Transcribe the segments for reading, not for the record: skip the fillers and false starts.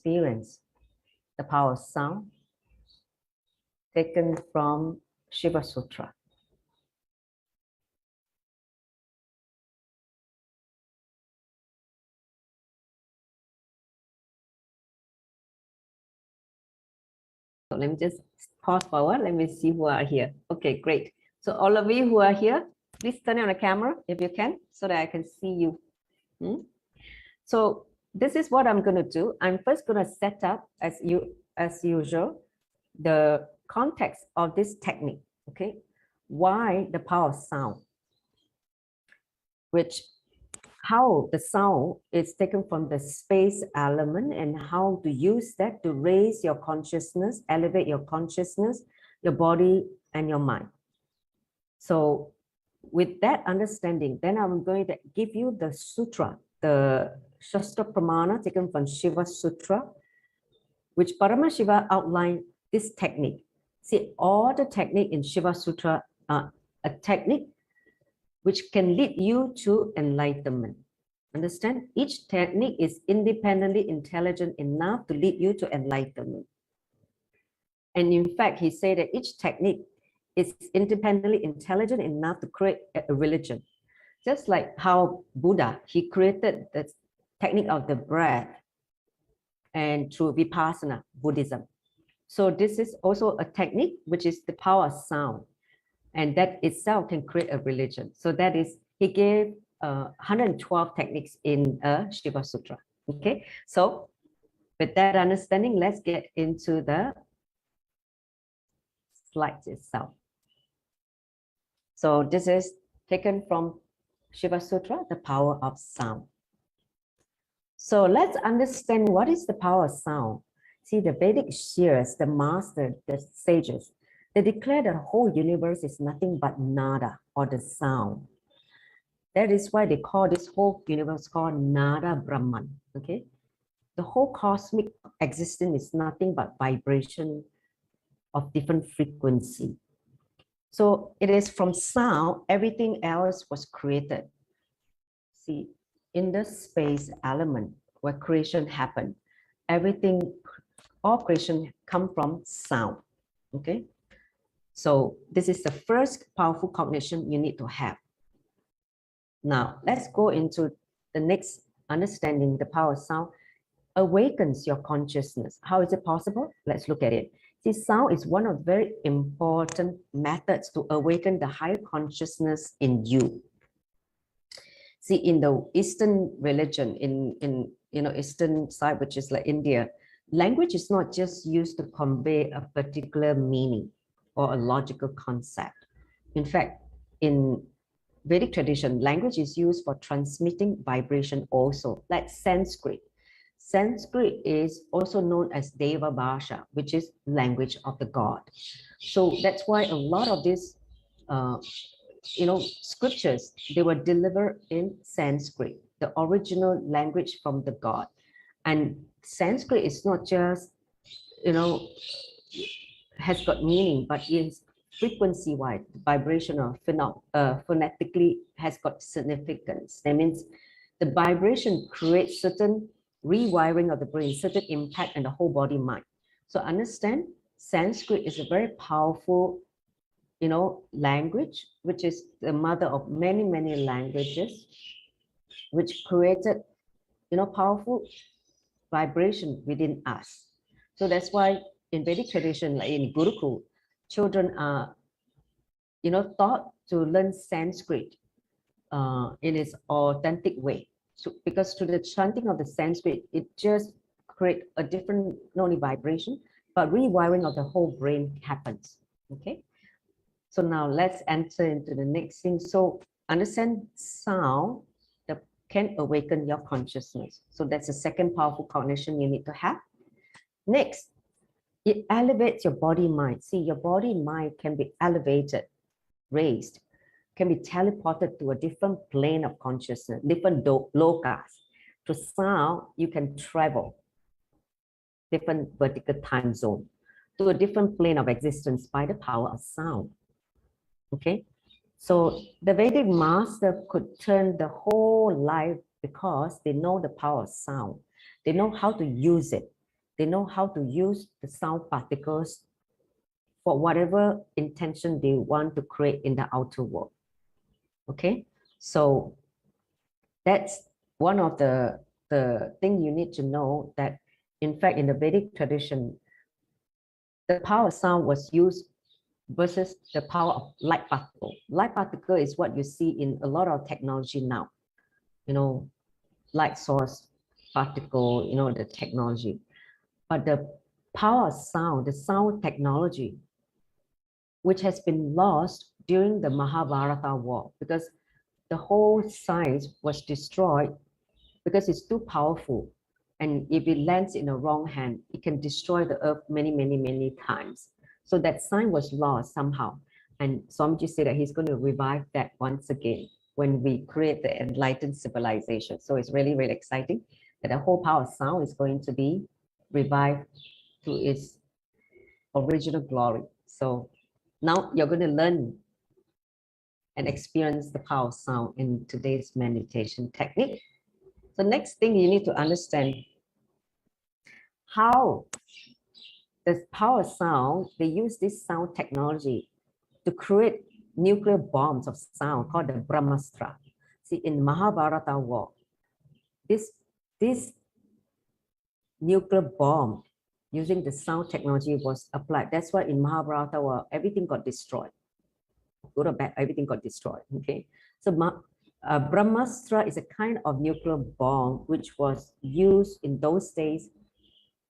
experience the power of sound taken from Shiva Sutra. So let me just pause for a while. Let me see who are here. Okay, great. So all of you who are here, please turn on the camera if you can, so that I can see you. So this is what I'm going to do. I'm first going to set up, as usual, the context of this technique. Okay, why the power of sound, how the sound is taken from the space element, and how to use that to raise your consciousness, elevate your consciousness, your body and your mind. So with that understanding, then I'm going to give you the sutra, the Shastra Pramana taken from Shiva Sutra, which Paramashiva outlined this technique. See, all the technique in Shiva Sutra are a technique which can lead you to enlightenment. Understand? Each technique is independently intelligent enough to lead you to enlightenment. And in fact, he said that each technique is independently intelligent enough to create a religion. Just like how Buddha, he created the technique of the breath and through Vipassana Buddhism. So this is also a technique which is the power of sound, and that itself can create a religion. So that is, he gave 112 techniques in Shiva Sutra. Okay, so with that understanding, let's get into the slides itself. So this is taken from Shiva Sutra, the power of sound. So let's understand what is the power of sound. See, the Vedic seers, the master, the sages, they declare that the whole universe is nothing but nada, or the sound. That is why they call this whole universe called Nada Brahman. Okay, the whole cosmic existence is nothing but vibration of different frequency. So it is from sound, everything else was created. See, in the space element where creation happened, everything, all creation come from sound. Okay, so this is the first powerful cognition you need to have. Now let's go into the next understanding. The power of sound awakens your consciousness. How is it possible? Let's look at it. See, sound is one of very important methods to awaken the higher consciousness in you. See, in the Eastern religion, in Eastern side, which is like India, language is not just used to convey a particular meaning or a logical concept. In fact, in Vedic tradition, language is used for transmitting vibration also, like Sanskrit. Sanskrit is also known as Deva Bhasha, which is language of the god. So that's why a lot of these scriptures, they were delivered in Sanskrit, the original language from the god. And Sanskrit is not just, has got meaning, but is frequency-wise, vibrational, phonetically has got significance. That means the vibration creates certain rewiring of the brain, certain impact on the whole body mind. So understand, Sanskrit is a very powerful, language, which is the mother of many, many languages, which created, powerful vibration within us. So that's why in Vedic tradition, like in Gurukul, children are, taught to learn Sanskrit in its authentic way. So, because through the chanting of the Sanskrit, it just creates a different, not only vibration, but rewiring of the whole brain happens. Okay. So now let's enter into the next thing. So understand sound that can awaken your consciousness. So that's the second powerful cognition you need to have. Next, it elevates your body mind. See, your body mind can be elevated, raised, can be teleported to a different plane of consciousness, different lokas. To sound, you can travel different vertical time zone to a different plane of existence by the power of sound. Okay, so the Vedic master could turn the whole life because they know the power of sound. They know how to use it. They know how to use the sound particles for whatever intention they want to create in the outer world. Okay, so that's one of the thing you need to know, that in fact in the Vedic tradition, the power of sound was used versus the power of light particle. Light particle is what you see in a lot of technology now, you know, light source particle, you know, the technology. But the power of sound, the sound technology, which has been lost during the Mahabharata war, because the whole science was destroyed because it's too powerful. And if it lands in the wrong hand, it can destroy the earth many, many, many times. So that sign was lost somehow. And Swamiji said that he's going to revive that once again when we create the enlightened civilization. So it's really, really exciting that the whole power of sound is going to be revived to its original glory. So now you're going to learn and experience the power of sound in today's meditation technique. The next thing you need to understand how the power of sound, they use this sound technology to create nuclear bombs of sound called the Brahmastra. See, in Mahabharata war, this nuclear bomb using the sound technology was applied. That's why in Mahabharata war, everything got destroyed. Good or bad, everything got destroyed. Okay, so Brahmastra is a kind of nuclear bomb which was used in those days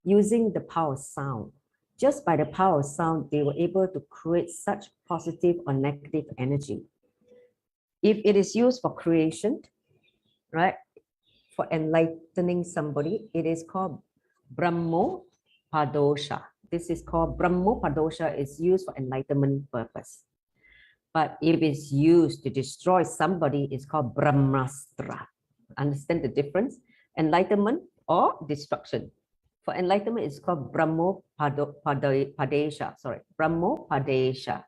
using the power of sound. Just by the power of sound, they were able to create such positive or negative energy. If it is used for creation, right, for enlightening somebody, it is called Brahmopadosha. This is called Brahmopadosha, is used for enlightenment purpose. But if it's used to destroy somebody, it's called Brahmastra. Understand the difference? Enlightenment or destruction. For enlightenment, it's called Brahmopadesha. Sorry, Brahmopadesha.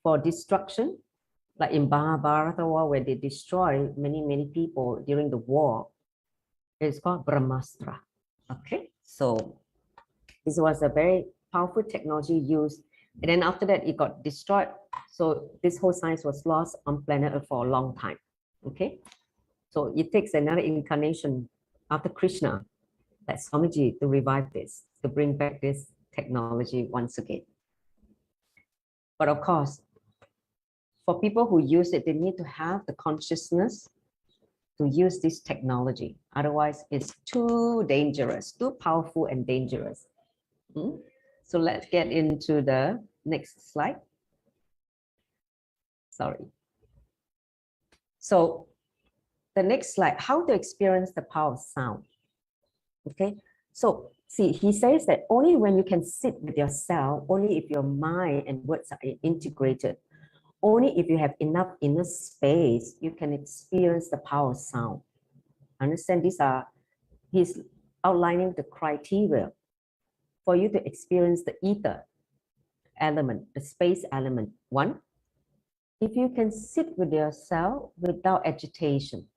For destruction, like in Mahabharata war, where they destroy many, many people during the war, it's called Brahmastra. Okay, so this was a very powerful technology used. And then after that, it got destroyed. So this whole science was lost on planet Earth for a long time. Okay, so it takes another incarnation after Krishna, that Swamiji, to revive this, to bring back this technology once again. But of course, for people who use it, they need to have the consciousness to use this technology. Otherwise, it's too dangerous, too powerful and dangerous. So let's get into the next slide. Sorry. So the next slide, how to experience the power of sound. Okay, so see, he says that only when you can sit with yourself, only if your mind and words are integrated, only if you have enough inner space, you can experience the power of sound. Understand, these are, he's outlining the criteria for you to experience the ether element, the space element. One, if you can sit with yourself without agitation.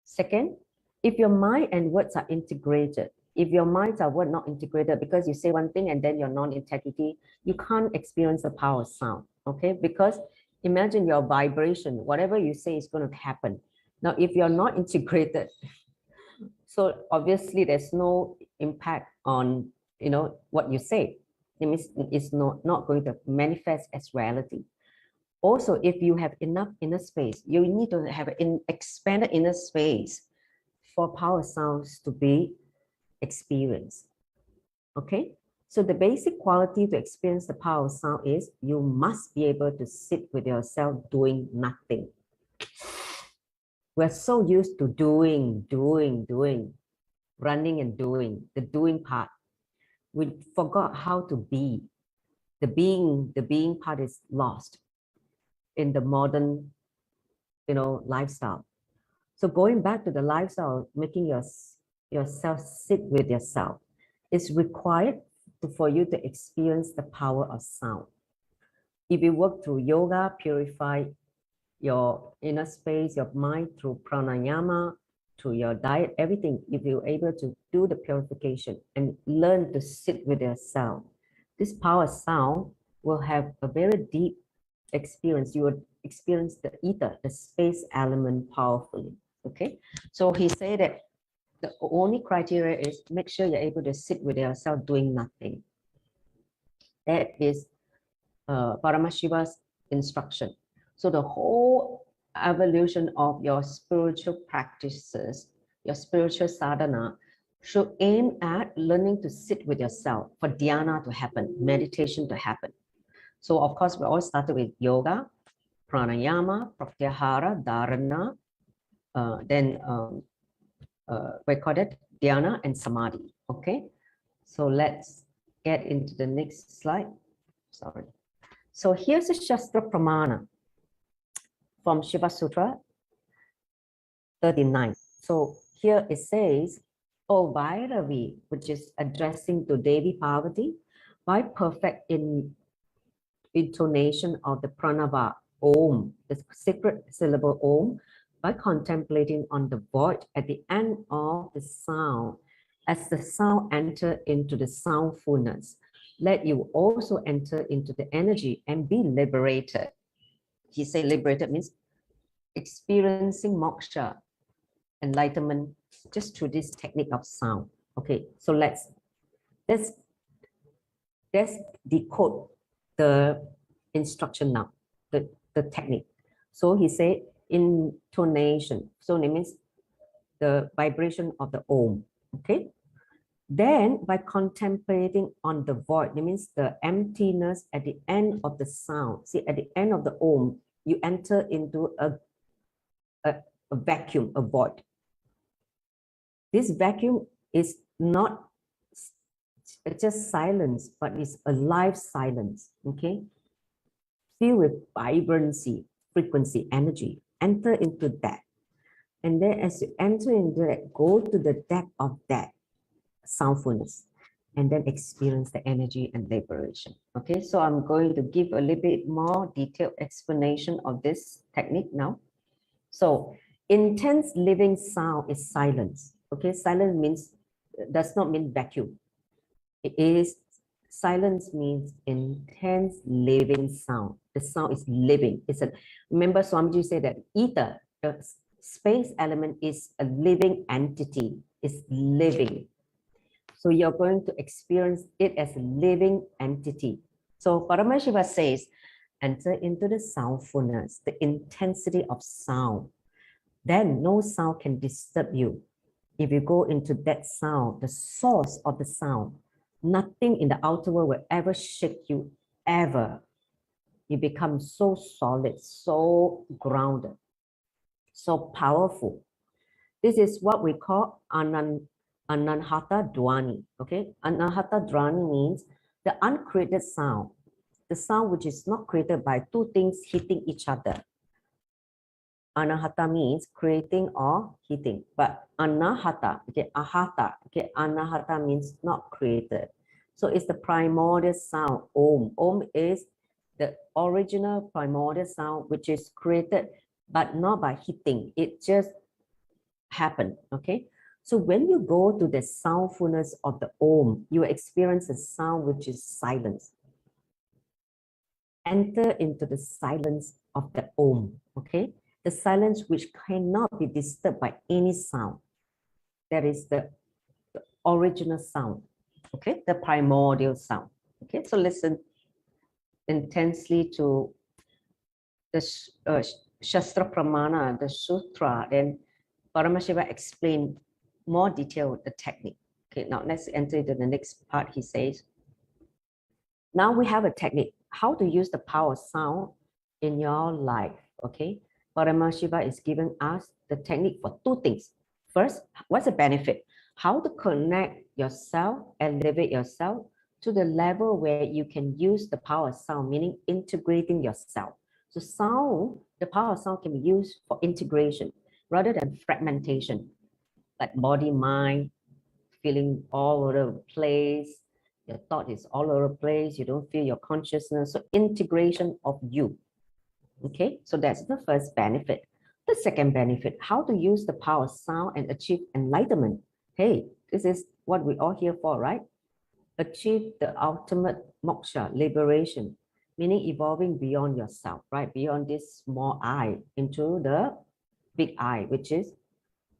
Second, if your mind and words are integrated. If your minds are word not integrated, because you say one thing and then your non-integrity, you can't experience the power of sound. Okay, because imagine your vibration, whatever you say is going to happen. Now, if you're not integrated, so obviously there's no impact on, you know, what you say. It means it's not going to manifest as reality. Also, if you have enough inner space, you need to have an expanded inner space for power sounds to be experienced. Okay, so the basic quality to experience the power of sound is you must be able to sit with yourself doing nothing. We're so used to doing, running and doing, the doing part. We forgot how to be. The being part is lost in the modern, you know, lifestyle. So going back to the lifestyle, making yourself sit with yourself is required for you to experience the power of sound. If you work through yoga, purify your inner space, your mind through pranayama, through your diet, everything, if you're able to do the purification and learn to sit with yourself, this power sound will have a very deep experience. You will experience the ether, the space element powerfully. Okay, so he said that the only criteria is make sure you're able to sit with yourself doing nothing. That is Paramashiva's instruction. So the whole evolution of your spiritual practices, your spiritual sadhana, should aim at learning to sit with yourself for dhyana to happen, meditation to happen. So of course, we all started with yoga, pranayama, pratyahara, dharana, then we call it dhyana and samadhi. Okay, so let's get into the next slide. Sorry. So here's a Shastra Pramana from Shiva Sutra 39. So here it says, O Vairavi, which is addressing to Devi Parvati, by perfect intonation of the pranava, Om, the sacred syllable Om, by contemplating on the void at the end of the sound, as the sound enter into the soundfulness, let you also enter into the energy and be liberated. He said liberated means experiencing moksha, enlightenment, just through this technique of sound. Okay, so let's decode the instruction now, the technique. So he said intonation. So it means the vibration of the Om. Okay. Then by contemplating on the void, it means the emptiness at the end of the sound. See, at the end of the Om, you enter into a vacuum, a void. This vacuum is not just silence, but it's a live silence, okay? Filled with vibrancy, frequency, energy. Enter into that. And then as you enter into that, go to the depth of that soundfulness and then experience the energy and liberation. Okay, so I'm going to give a little bit more detailed explanation of this technique now. So intense living sound is silence. Okay, silence means, does not mean vacuum. It is, silence means intense living sound. The sound is living. It's a, remember Swamiji said that ether, the space element, is a living entity. It's living. So you're going to experience it as a living entity. So Paramashiva says, enter into the soundfulness, the intensity of sound. Then no sound can disturb you. If you go into that sound, the source of the sound, nothing in the outer world will ever shake you, ever. You become so solid, so grounded, so powerful. This is what we call Anahata Dwani. Okay, Anahata Dwani means the uncreated sound, the sound which is not created by two things hitting each other. Anahata means creating or hitting, but anahata, okay, ahata, okay, anahata means not created. So it's the primordial sound, Om. Om is the original primordial sound which is created, but not by hitting. It just happened, okay? So when you go to the soundfulness of the Om, you experience a sound which is silence. Enter into the silence of the Om, okay? The silence which cannot be disturbed by any sound. That is the original sound, okay? The primordial sound, okay? So listen intensely to the Shastra Pramana, the Sutra, then Paramashiva explained more detail the technique. Okay, now let's enter into the next part. He says, now we have a technique, how to use the power of sound in your life, okay? Paramashiva is giving us the technique for two things. First, what's the benefit? How to connect yourself, elevate yourself to the level where you can use the power of sound, meaning integrating yourself. So sound, the power of sound can be used for integration rather than fragmentation, like body, mind, feeling all over the place, your thought is all over the place, you don't feel your consciousness. So integration of you. Okay, so that's the first benefit. The second benefit, how to use the power of sound and achieve enlightenment. Hey, this is what we all here for, right? Achieve the ultimate moksha, liberation, meaning evolving beyond yourself, right? Beyond this small I into the big I, which is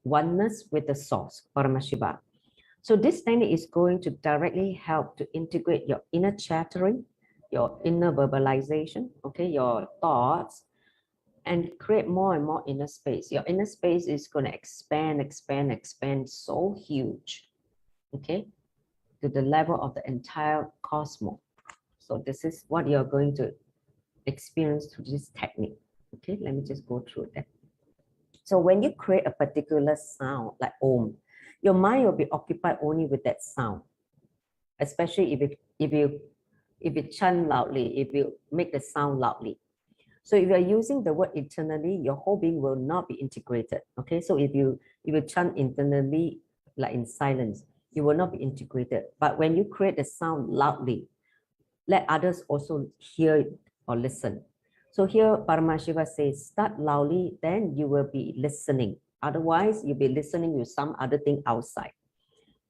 oneness with the source, Paramashiva. So this technique is going to directly help to integrate your inner chattering, your inner verbalization, okay, your thoughts, and create more and more inner space. Your inner space is going to expand, expand, expand so huge, okay, to the level of the entire cosmos. So this is what you're going to experience through this technique. Okay, let me just go through that. So when you create a particular sound like Om, your mind will be occupied only with that sound, especially if you chant loudly, if you make the sound loudly. So if you are using the word internally, your whole being will not be integrated. Okay, so if you chant internally, like in silence, you will not be integrated. But when you create the sound loudly, let others also hear it or listen. So here Paramashiva says, start loudly, then you will be listening. Otherwise, you'll be listening with some other thing outside.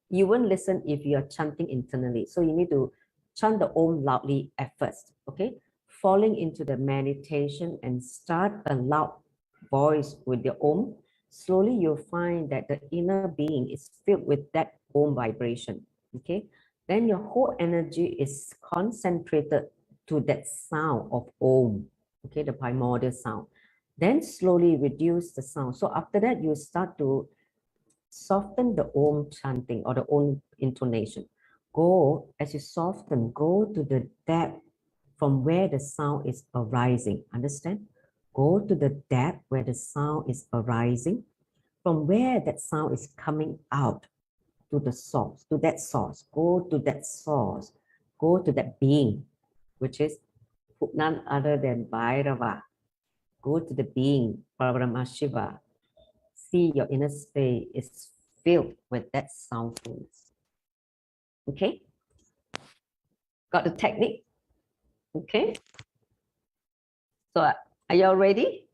You won't listen if you are chanting internally. So you need to chant the Om loudly at first, okay? Falling into the meditation and start a loud voice with your Om. Slowly you'll find that the inner being is filled with that Om vibration, okay? Then your whole energy is concentrated to that sound of Om, okay, the primordial sound. Then slowly reduce the sound. So after that, you start to soften the Om chanting or the Om intonation. Go, as you soften, go to the depth from where the sound is arising. Understand? Go to the depth where the sound is arising, from where that sound is coming out to the source, to that source. Go to that source. Go to that being, which is none other than Bhairava. Go to the being, Paramashiva. See your inner space is filled with that soundfulness. Okay? Got the technique? Okay? So are you all ready?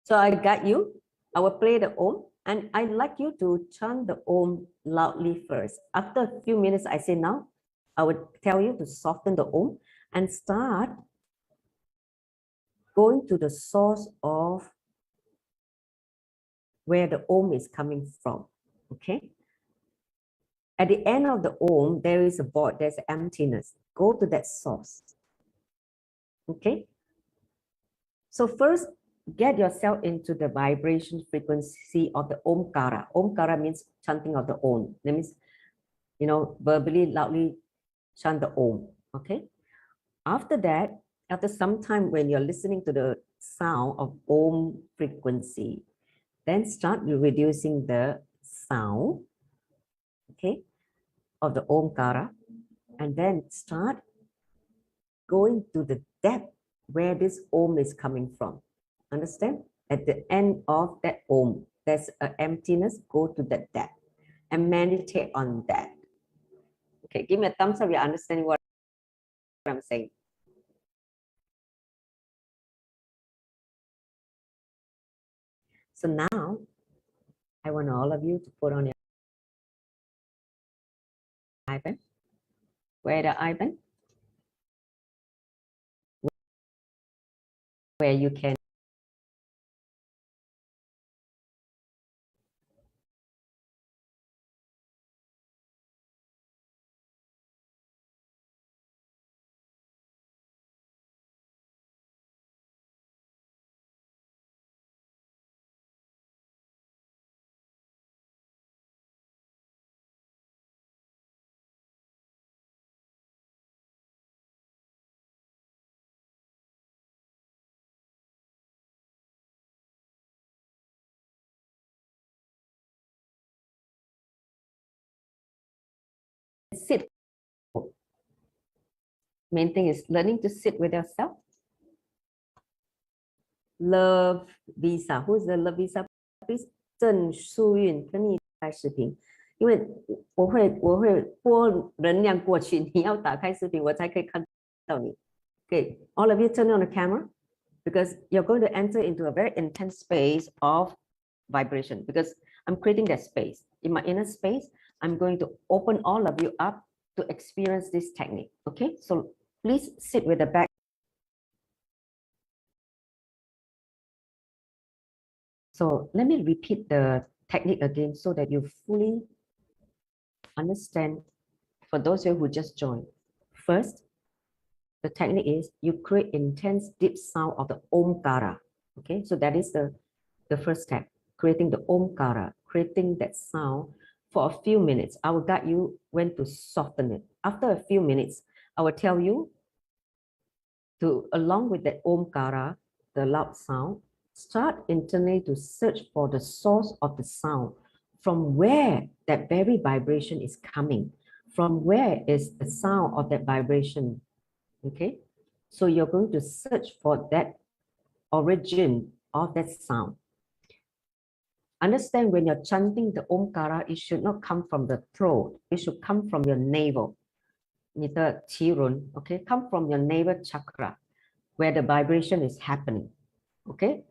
So I guide you. I will play the Om, and I'd like you to chant the Om loudly first. After a few minutes, I say now, I would tell you to soften the Om and start going to the source of where the Om is coming from. Okay? At the end of the Om, there is a void, there's emptiness. Go to that source. Okay? So first, get yourself into the vibration frequency of the Omkara. Omkara means chanting of the Om. That means, verbally, loudly chant the Om. Okay? After that, after some time when you're listening to the sound of Om frequency, then start reducing the sound, okay, of the Omkara, and then start going to the depth where this Om is coming from. Understand? At the end of that Om, there's an emptiness. Go to that depth and meditate on that. Okay, give me a thumbs up if you're understanding what I'm saying. So now, I want all of you to put on your iPad. Where the iPad? Where you can sit. Main thing is learning to sit with yourself. Love Visa, who's the Love Visa? Please, 郑淑韵跟你开视频，因为我会播能量过去，你要打开视频，我才可以看到你。Okay, all of you turn on the camera. because you're going to enter into a very intense space of vibration, because I'm creating that space. In my inner space, I'm going to open all of you up to experience this technique. Okay, so please sit with the back. So let me repeat the technique again so that you fully understand for those of you who just joined. First, the technique is you create intense deep sound of the omkara. Okay, so that is the first step, creating the omkara, creating that sound for a few minutes. I will guide you when to soften it. After a few minutes, I will tell you to, along with that omkara, the loud sound, start internally to search for the source of the sound, from where that very vibration is coming, from where is the sound of that vibration. Okay, so you're going to search for that origin of that sound. Understand, when you're chanting the omkara, it should not come from the throat. It should come from your navel. Okay, come from your navel chakra, where the vibration is happening. Okay,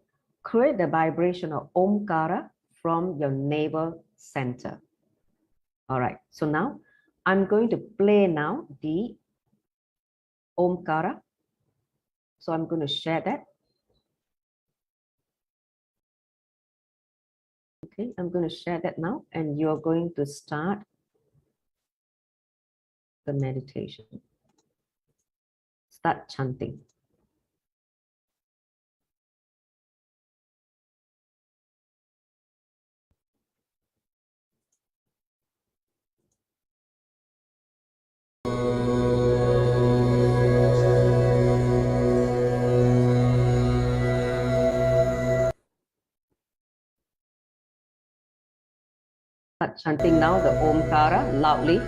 create the vibration of omkara from your navel center. All right, so now I'm going to play now the omkara. So I'm going to share that. Okay, I'm going to share that now, and you're going to start the meditation. Start chanting. Start chanting now the omkara loudly.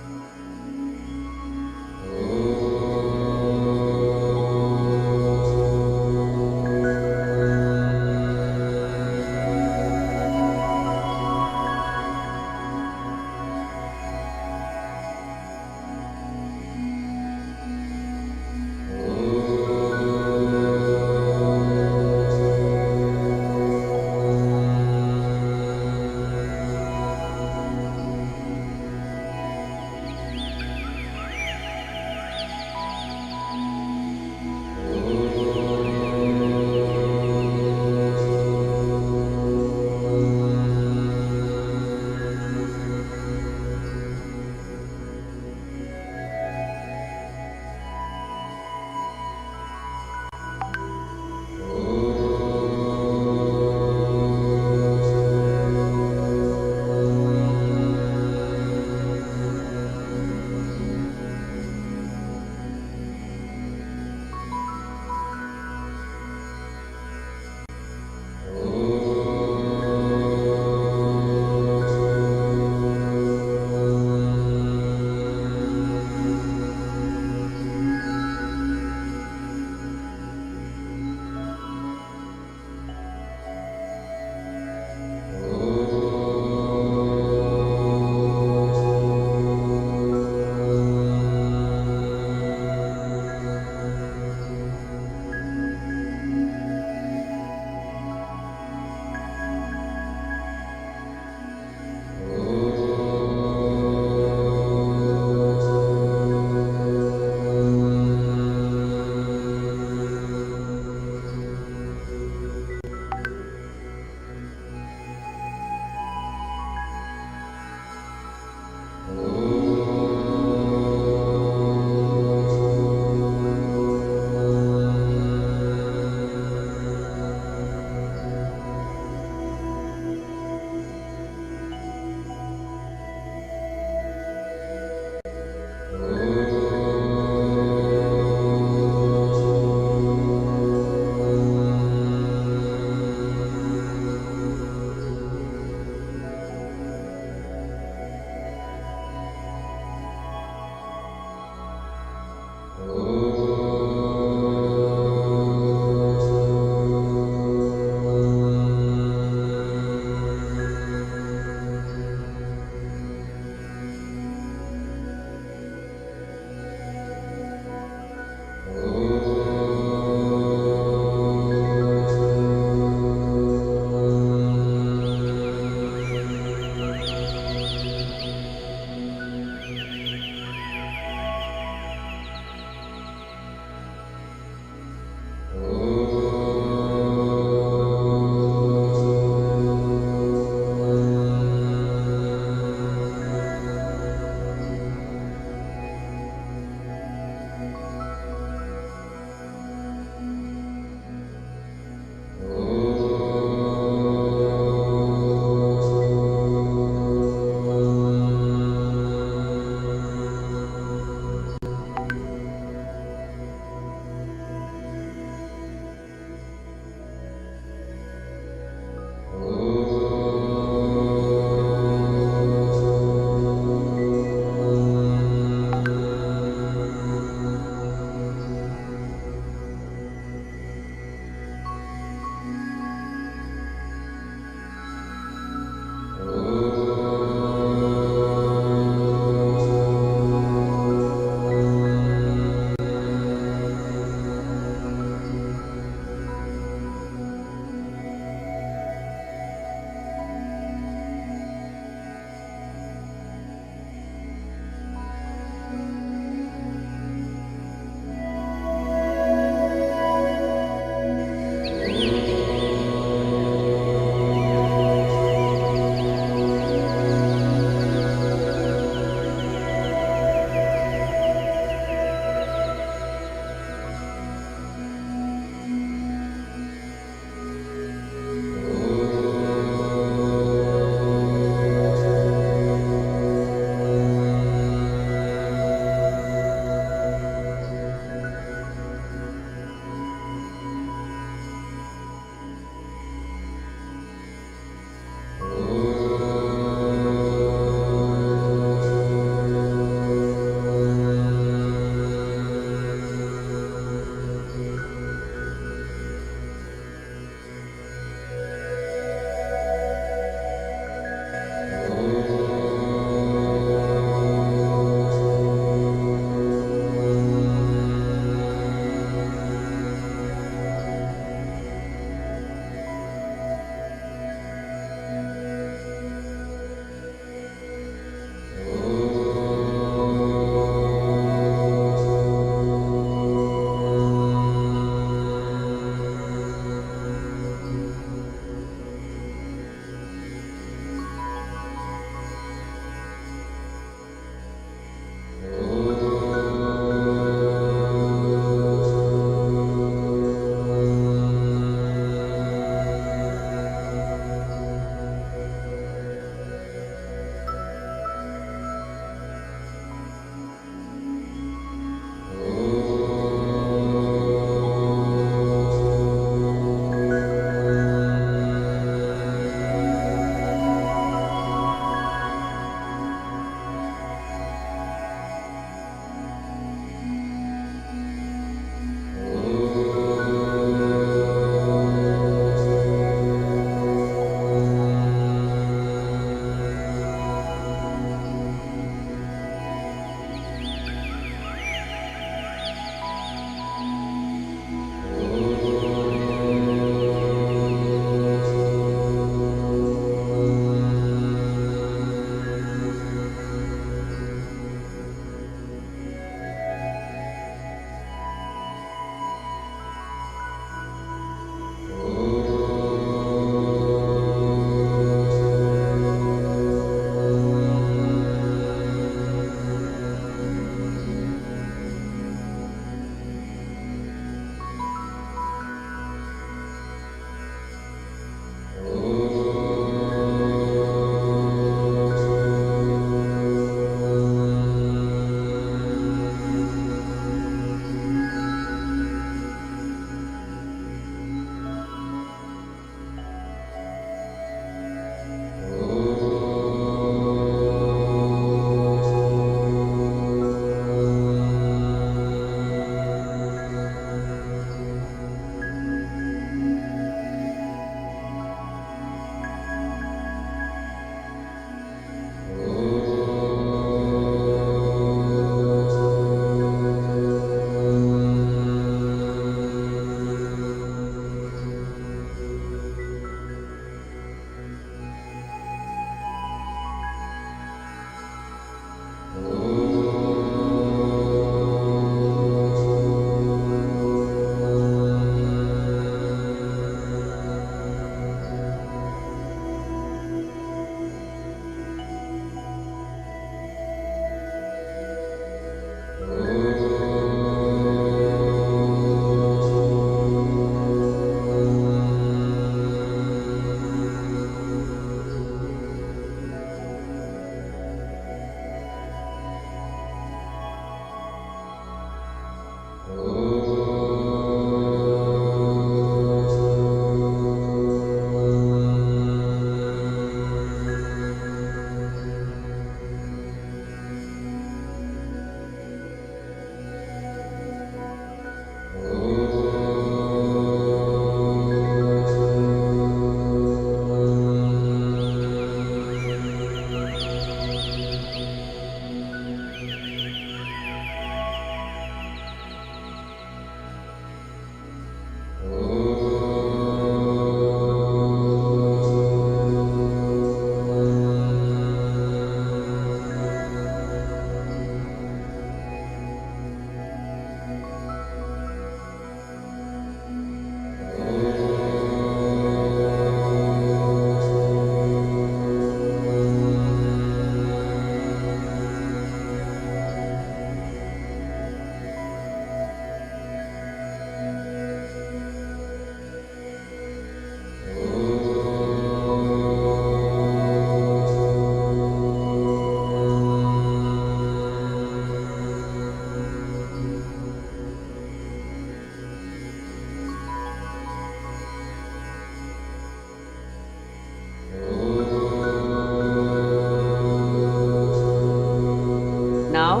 Now,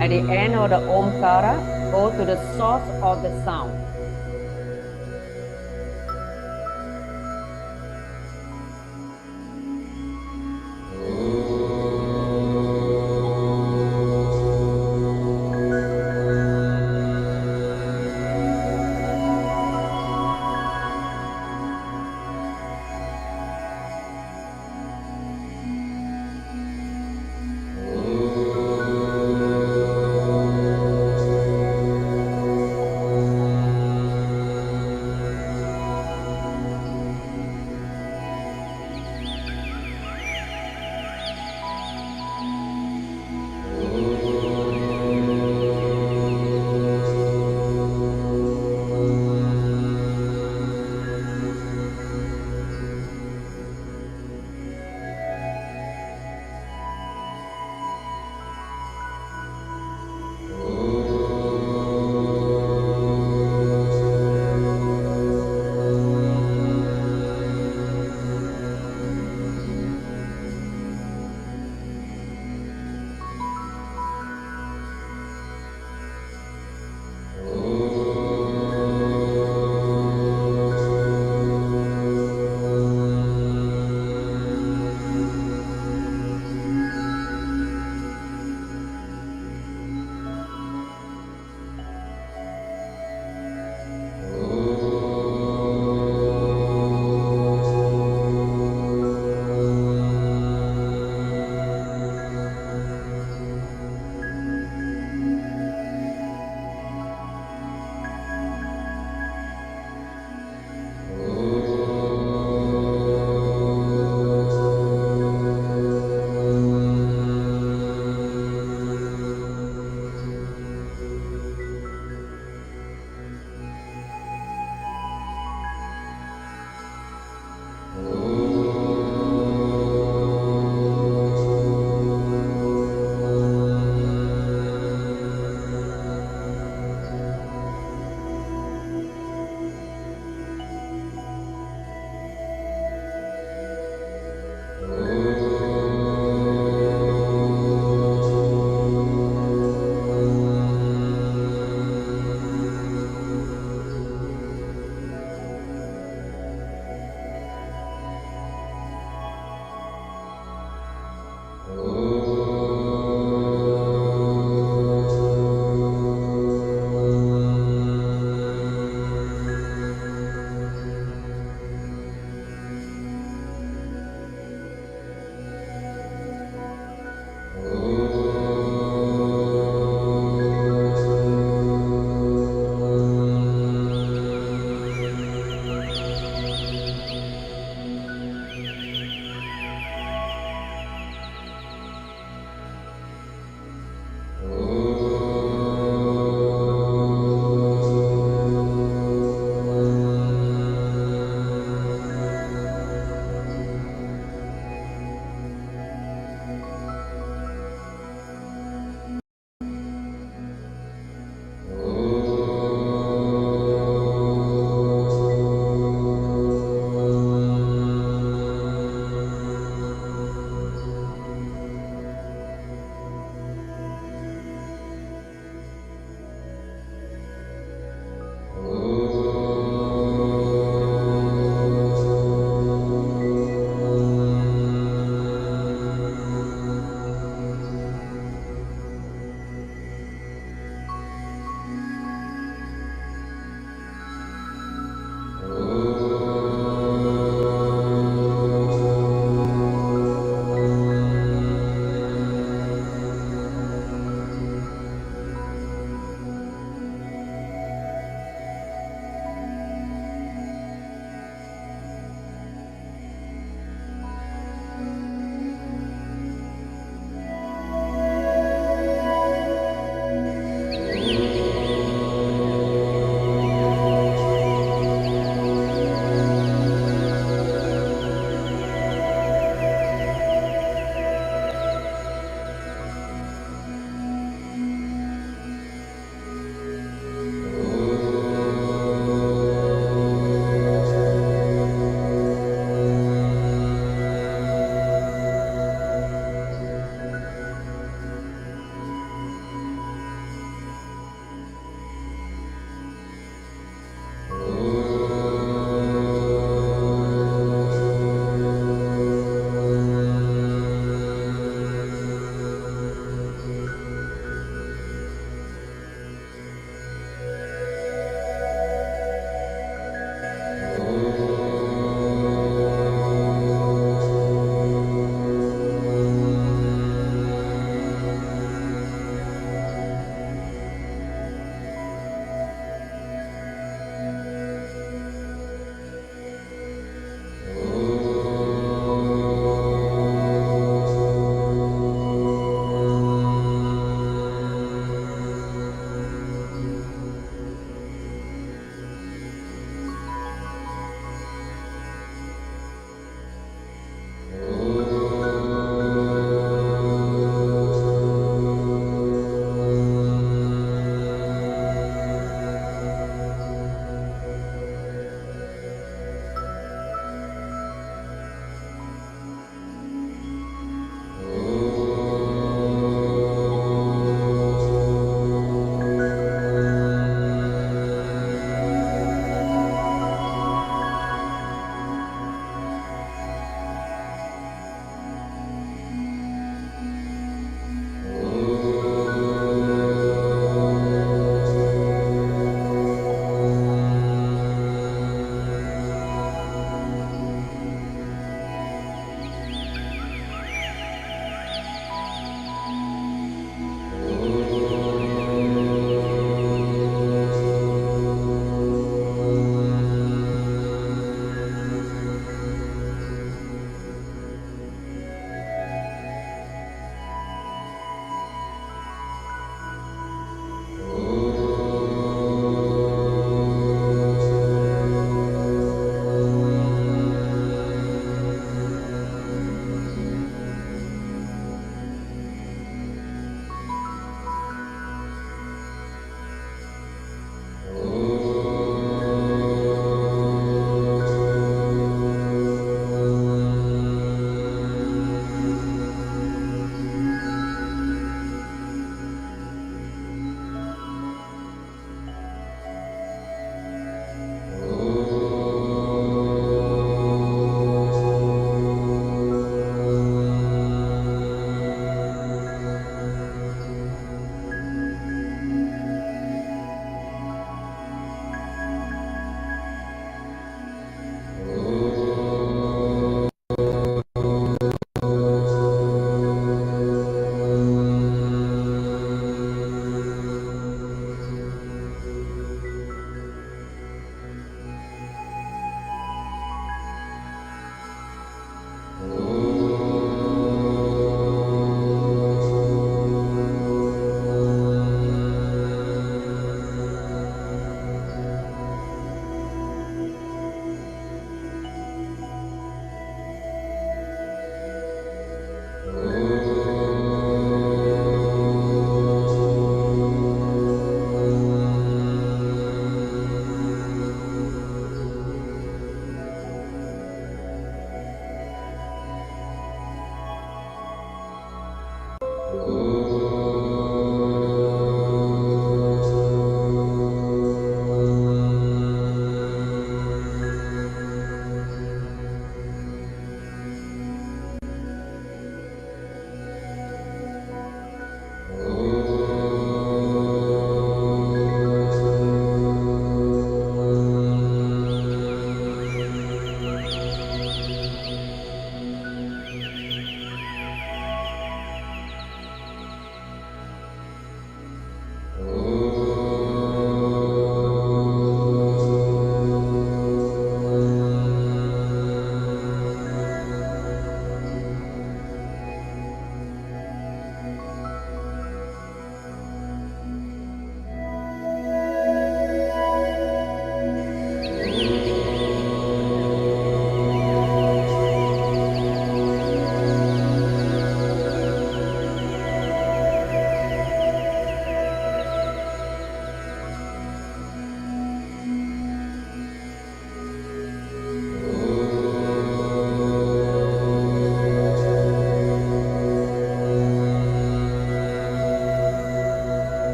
at the end of the Omkara, go to the source of the sound.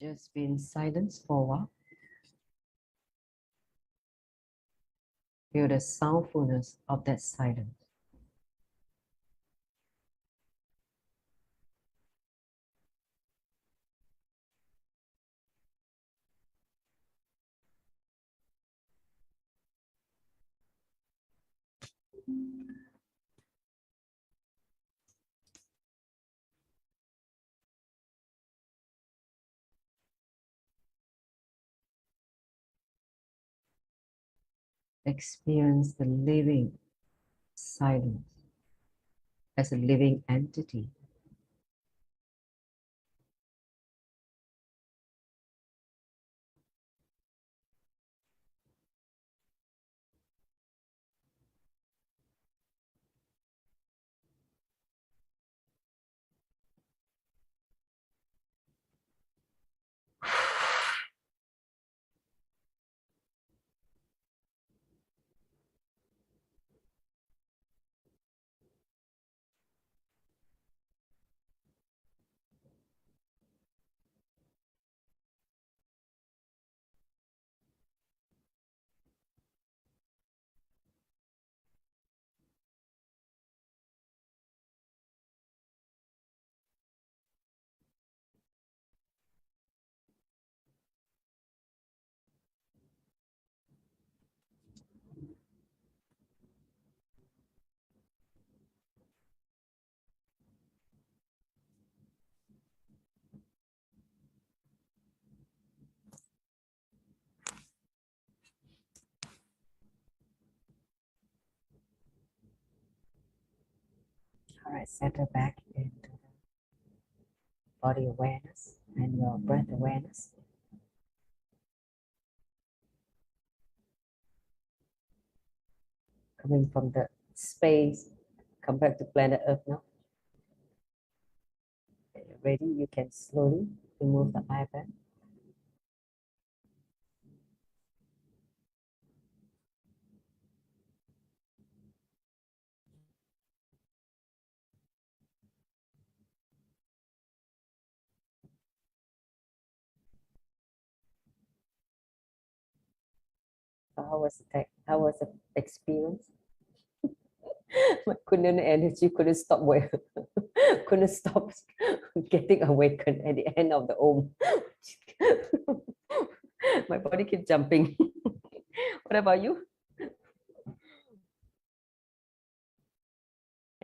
Just be in silence for a while. Feel the soundfulness of that silence. Experience the living silence as a living entity. All right, settle back into body awareness and your breath awareness. Coming from the space, come back to planet Earth now. When you're ready, you can slowly remove the iPad. How was the experience? My Kundalini energy couldn't stop couldn't stop getting awakened at the end of the Om. My body keeps jumping. What about you?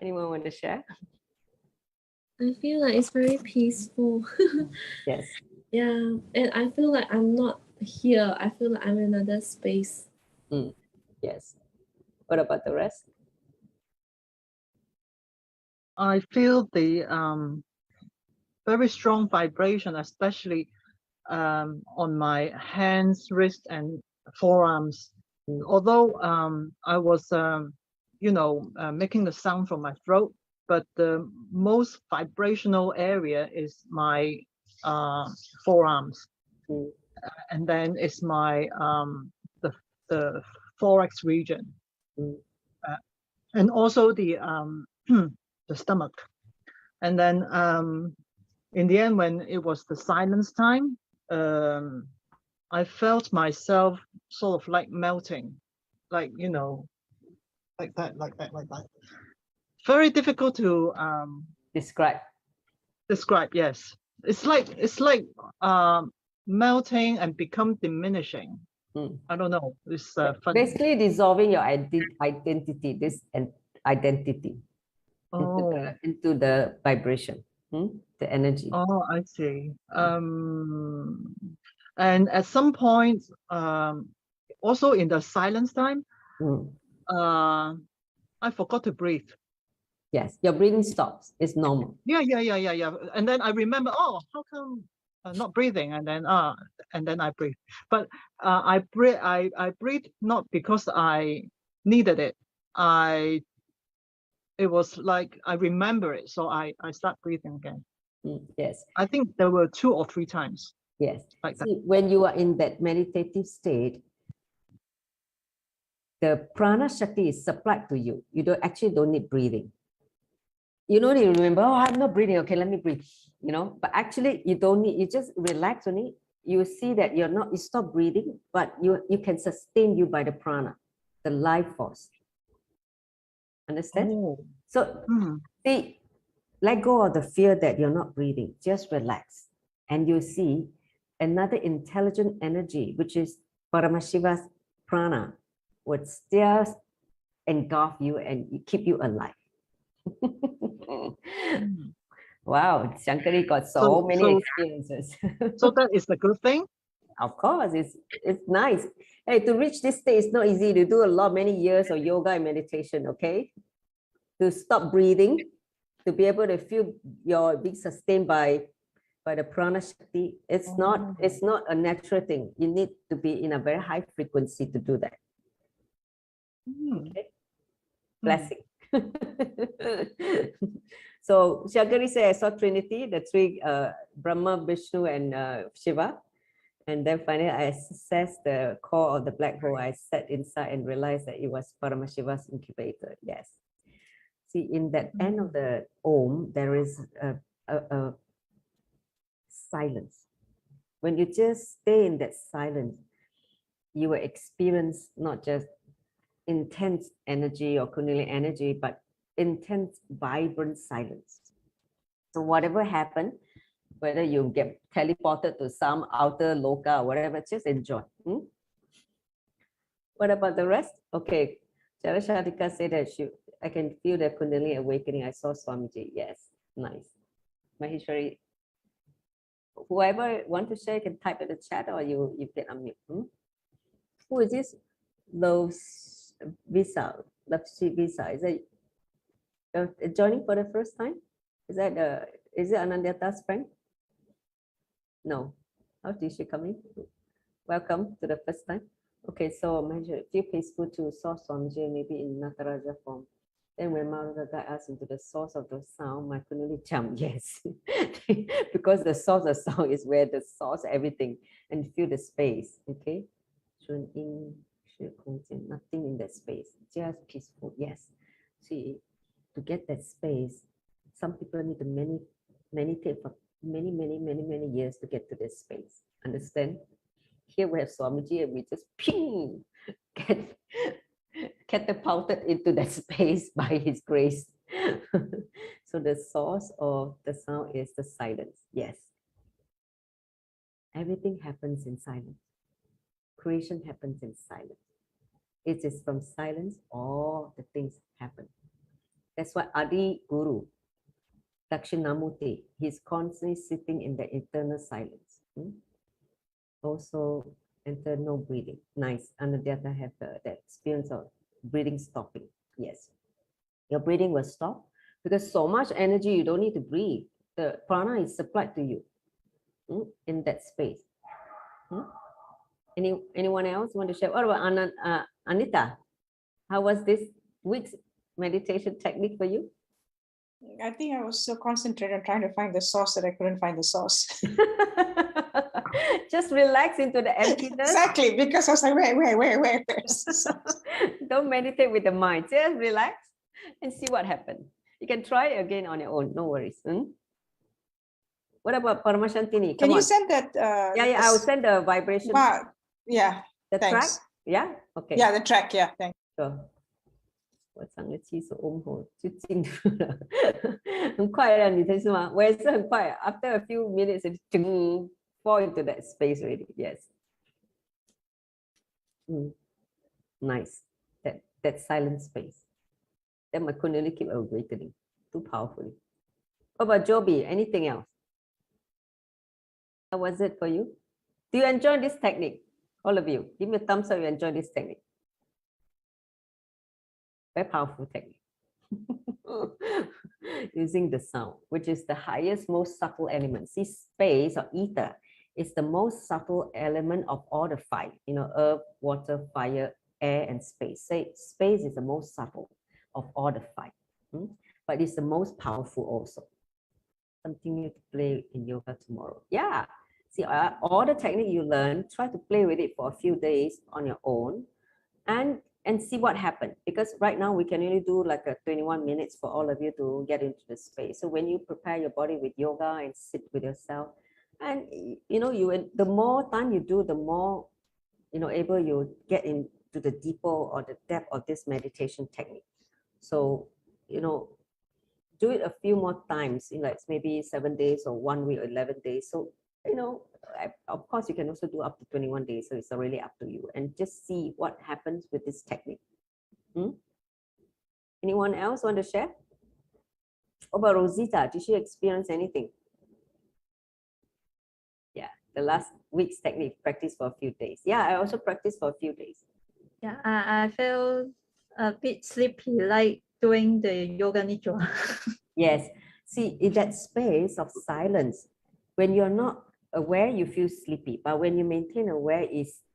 Anyone want to share? I feel like it's very peaceful. Yes. Yeah, and I feel like I'm not here. I feel like I'm in another space. Yes. What about the rest? I feel the very strong vibration, especially on my hands, wrists, and forearms. Although I was, making the sound from my throat, but the most vibrational area is my forearms, and then it's my the thorax region, and also the the stomach. And then in the end, when it was the silence time, I felt myself sort of like melting, like, like that, like that, like that. Very difficult to Describe. describe. Yes, it's like melting and become diminishing. I don't know. It's funny. Basically dissolving your identity, this identity into the vibration, the energy. Oh, I see. And at some point, also in the silence time, I forgot to breathe. Yes, your breathing stops. It's normal. Yeah. And then I remember, oh, how come not breathing? And then I breathe. But I breathe not because I needed it. It was like I remember it, so I start breathing again. Yes. I think there were 2 or 3 times. Yes. Like See, when you are in that meditative state, the prana shakti is supplied to you. You don't need breathing. you don't need to remember, oh, I'm not breathing. Okay, let me breathe. You know, but actually you don't need, you just relax on it. You see that you're not, you stop breathing, but you can sustain you by the prana, the life force. Understand? Oh. So Hmm. see, let go of the fear that you're not breathing. Just relax. And you see another intelligent energy, which is Paramashiva's prana, would still engulf you and keep you alive. Hmm. Wow, Shankari got so So, many so, experiences. so that is a good thing. Of course, it's nice. Hey, to reach this state, it's not easy. To do a lot, many years of yoga and meditation, okay? To stop breathing, to be able to feel your being sustained by the Parashakti. It's not a natural thing. You need to be in a very high frequency to do that. Hmm. Okay? Blessing. So Shagari said, I saw Trinity, the three Brahma, Vishnu, and Shiva. And then finally, I assessed the core of the black hole. I sat inside and realized that it was Paramashiva's incubator. Yes. See, in that end of the Om, there is a silence. When you just stay in that silence, you will experience not just intense energy or Kundalini energy, but intense, vibrant silence. So whatever happened, whether you get teleported to some outer loka or whatever, just enjoy. What about the rest? Okay, Charashadika said that I can feel the Kundalini awakening. I saw Swamiji. Yes, nice. Maheshwari, whoever want to share, you can type in the chat or you can unmute. Who is this? Loves Visa. Loves Visa. Is it joining for the first time? Is it Anandata's friend? No. How did she come in? Welcome to the first time. Okay, so feel peaceful to source Swamiji, maybe in Nataraja form. Then when Maharaj guide us into the source of the sound, my Kundalini jump, yes. Because the source of sound is where the source, everything, and feel the space, okay? Nothing in that space, just peaceful, yes. See, to get that space, some people need to meditate for many years to get to this space. Understand? Here we have Swamiji and we just ping, get catapulted into that space by his grace. So the source of the sound is the silence. Yes. Everything happens in silence. Creation happens in silence. It is from silence all the things happen. That's why Adi Guru, Dakshinamurti, he's constantly sitting in the eternal silence. Also, enter no breathing. Nice. Anandata have that experience of breathing stopping. Yes. Your breathing will stop because so much energy, you don't need to breathe. The prana is supplied to you in that space. Anyone else want to share? What about Anita? How was this week's meditation technique for you? I think I was so concentrated on trying to find the source that I couldn't find the source. Just relax into the emptiness. Exactly, because I was like, where? Don't meditate with the mind. Just relax and see what happens. You can try it again on your own. No worries. What about Paramashantini? Can you send that? Yeah, I will send the vibration. Yeah. The track? Thanks. Yeah? Okay. Yeah, the track. Yeah, thanks. Sure. 我上个七十欧后就进入了，很快了，你thấy是吗？我也是很快 ，after a few minutes, it fall into that space already. Yes. Nice. That silent space. Then my Kundalini keep awakening. Too powerfully. What about Joby? Anything else? How was it for you? Do you enjoy this technique? All of you, give me a thumbs up. You enjoy this technique. Very powerful technique. Using the sound, which is the highest, most subtle element. See, space or ether is the most subtle element of all the five. You know, earth, water, fire, air, and space. Say space is the most subtle of all the five, but it's the most powerful also. Something you to play in yoga tomorrow. Yeah. See, all the technique you learn, try to play with it for a few days on your own, and and see what happened. Because right now we can only do like a 21 minutes for all of you to get into the space. So when you prepare your body with yoga and sit with yourself, and the more time you do, the more able you get into the deeper or the depth of this meditation technique. So do it a few more times, like maybe 7 days or 1 week or 11 days. So of course you can also do up to 21 days, so it's really up to you, and just see what happens with this technique. Anyone else want to share? What about Rosita? Did she experience anything? Yeah, the last week's technique practice for a few days. Yeah, I also practiced for a few days. Yeah, I feel a bit sleepy, like doing the yoga nidra. Yes, see, in that space of silence, when you're not aware, you feel sleepy, but when you maintain aware,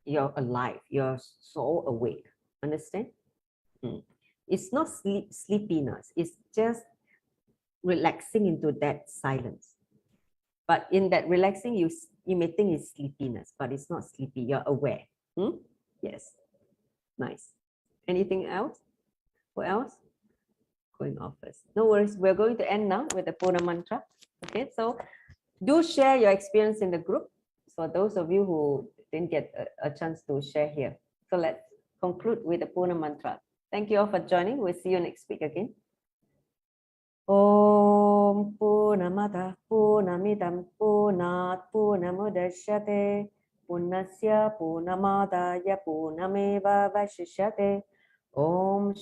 you're alive, you're so awake. Understand? It's not sleepiness, it's just relaxing into that silence. But in that relaxing, you may think it's sleepiness, but it's not sleepy, you're aware. Yes, nice. Anything else? What else? Going off first. No worries, we're going to end now with the Purna mantra. Okay, so do share your experience in the group. So those of you who didn't get a chance to share here. So let's conclude with the Purna mantra. Thank you all for joining. We'll see you next week again. Om Purnamada Purnamidam Purnat Purnamudachyate Purnasya Purnamadaya Purnameva Vashishyate Om